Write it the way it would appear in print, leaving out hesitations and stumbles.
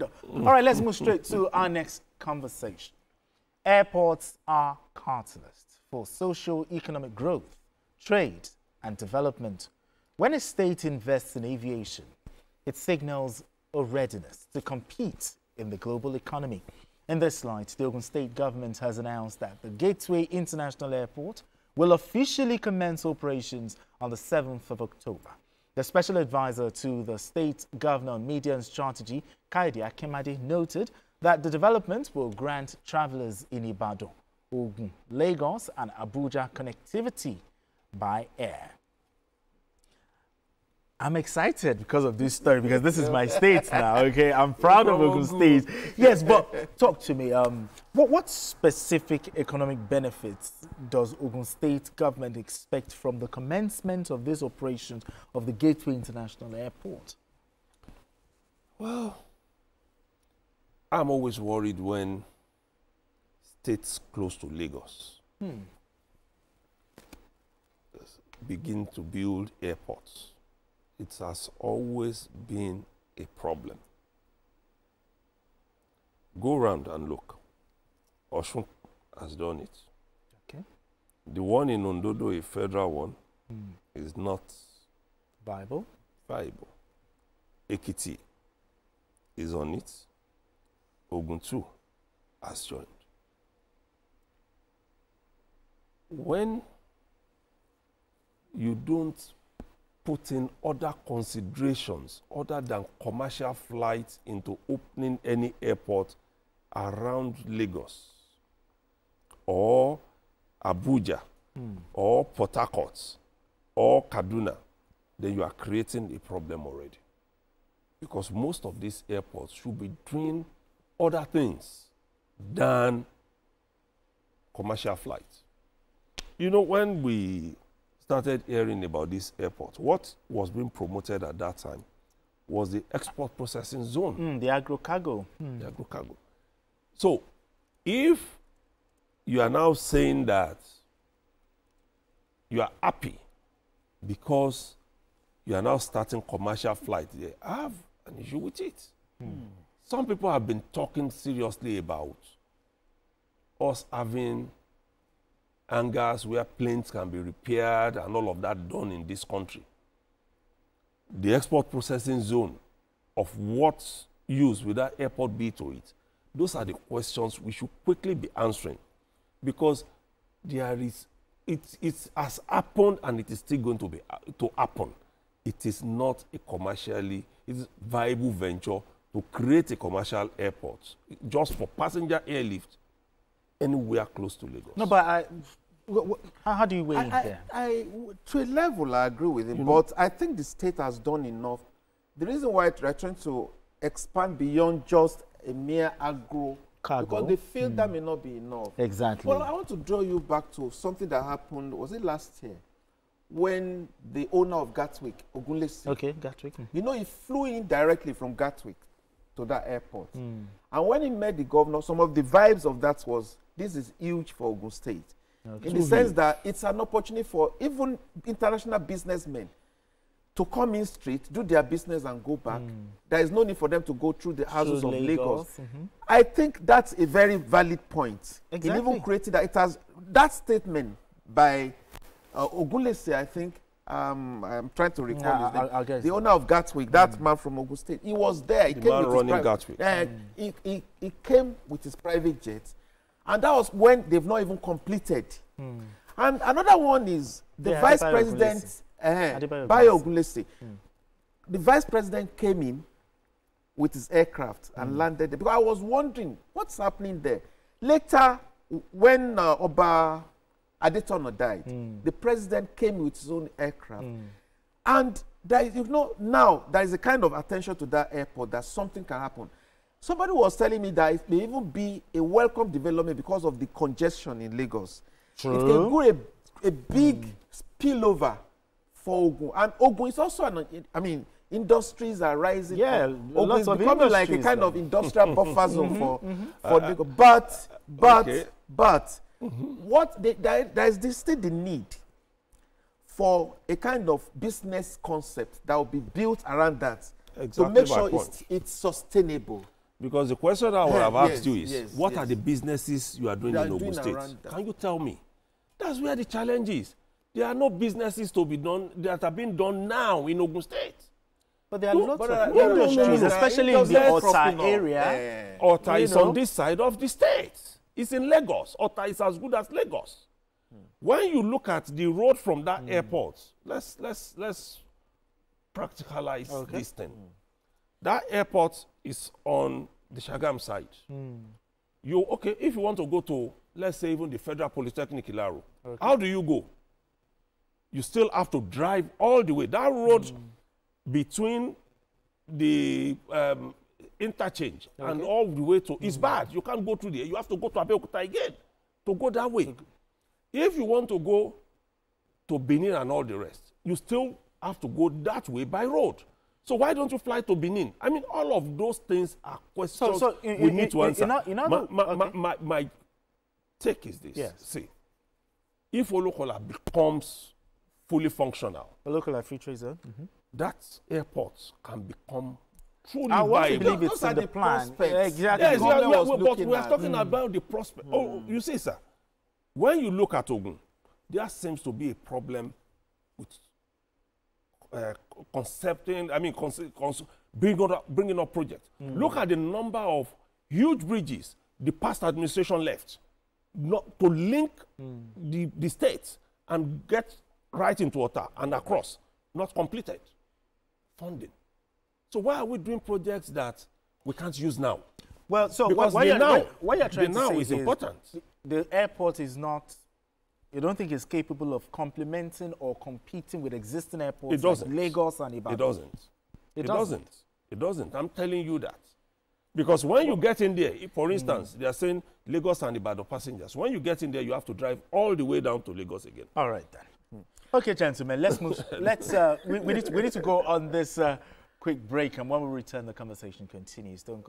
All right, let's move straight to our next conversation. Airports are catalysts for socio-economic growth, trade, and development. When a state invests in aviation, it signals a readiness to compete in the global economy. In this light, the Ogun State Government has announced that the Gateway International Airport will officially commence operations on the 7th of October. The special advisor to the state governor on media and strategy, Kaide Akimade, noted that the development will grant travelers in Ibadan, Ogun, Lagos, and Abuja connectivity by air. I'm excited because of this story, because this is my state now, okay? I'm proud of Ogun State. Yes, but talk to me. What specific economic benefits does Ogun State government expect from the commencement of this operation of the Gateway International Airport? Well, I'm always worried when states close to Lagos begin to build airports. It has always been a problem. Go around and look. Osun has done it. Okay. The one in Ondodo, a federal one, is not viable. Ekiti is on it. Ogun too has joined. When you don't put in other considerations other than commercial flights into opening any airport around Lagos or Abuja or Port Harcourt or Kaduna, then you are creating a problem already. Because most of these airports should be doing other things than commercial flights. You know, when we started hearing about this airport, what was being promoted at that time was the export processing zone. The agro-cargo. The agro-cargo. So, if you are now saying that you are happy because you are now starting commercial flight, they have an issue with it. Some people have been talking seriously about us having hangars where planes can be repaired and all of that done in this country. The export processing zone, of what use will that airport be to it? Those are the questions we should quickly be answering, because there is, it has happened and it is still going to happen. It is not a commercially viable venture to create a commercial airport just for passenger airlift anywhere close to Lagos. No, but how do you weigh in there? To a level, I agree with him, but I think the state has done enough. The reason why they're trying to expand beyond just a mere agro-cargo, because they feel that may not be enough. Exactly. Well, I want to draw you back to something that happened, was it last year, when the owner of Gatwick, Ogunlesi, okay, Gatwick. you know, he flew in directly from Gatwick to that airport. And when he met the governor, some of the vibes of that was, this is huge for Ogun State. Okay. In the sense that it's an opportunity for even international businessmen to come in street, do their business and go back. There is no need for them to go through the houses of Lagos. I think that's a very valid point. Exactly. It even created that. It has that statement by Ogunlesi, I think. I'm trying to recall his name. The owner of Gatwick, that man from Ogun State. He was there. He came with running Gatwick. He came with his private jet. And that was when they've not even completed. And another one is the vice president, Bayo Ogunlesi. The vice president came in with his aircraft and landed there. Because I was wondering, what's happening there? Later, when Oba Adetono died, the president came with his own aircraft. And there is, now there is a kind of attention to that airport that something can happen. Somebody was telling me that it may even be a welcome development because of the congestion in Lagos. True. It can go a big spillover for Ogun. And Ogun is also, industries are rising. Yeah, Ogun is becoming like a kind of industrial buffer zone for Lagos. But what there is still the need for a kind of business concept that will be built around that to make sure it's sustainable. Because the question I would have Yes, asked you is, yes, what yes. are the businesses you are doing They are in Ogun doing State? around that. Can you tell me? That's where the challenge is. There are no businesses to be done that are being done now in Ogun State. But there are lots but of there are industries, no, especially in the industries Ota cropping up. area. Ota You is know? on this side of the state. It's in Lagos. Ota is as good as Lagos. When you look at the road from that airport, let's practicalize this thing. That airport is on the Shagam side. Okay, if you want to go to, let's say, even the Federal Polytechnic Ilaro, how do you go? You still have to drive all the way. That road between the interchange and all the way to, it's bad. You can't go through there. You have to go to Abeokuta again to go that way. If you want to go to Benin and all the rest, you still have to go that way by road. So why don't you fly to Benin? I mean, all of those things are questions we need to answer. My take is this. Yes. See, if Olokola becomes fully functional, Local free trade zone. that airport can become truly I want to viable. believe it's Those are in the the plan. prospects. Exactly. Yes, government was but looking we are at. talking about the prospect. Oh, you see, sir, when you look at Ogun, there seems to be a problem with bringing up projects. Look at the number of huge bridges the past administration left not to link the states and get right into water and across, not completed. Funding. So why are we doing projects that we can't use now? Well, so Because what you're trying the to now say is important. The airport is not, you don't think it's capable of complementing or competing with existing airports It doesn't. like Lagos and Ibadan? It doesn't. It doesn't. It doesn't. I'm telling you that. Because when you get in there, for instance, they are saying Lagos and Ibadan passengers. When you get in there, you have to drive all the way down to Lagos again. All right, then. Okay, gentlemen, let's move. We need to go on this quick break, and when we return, the conversation continues. Don't go.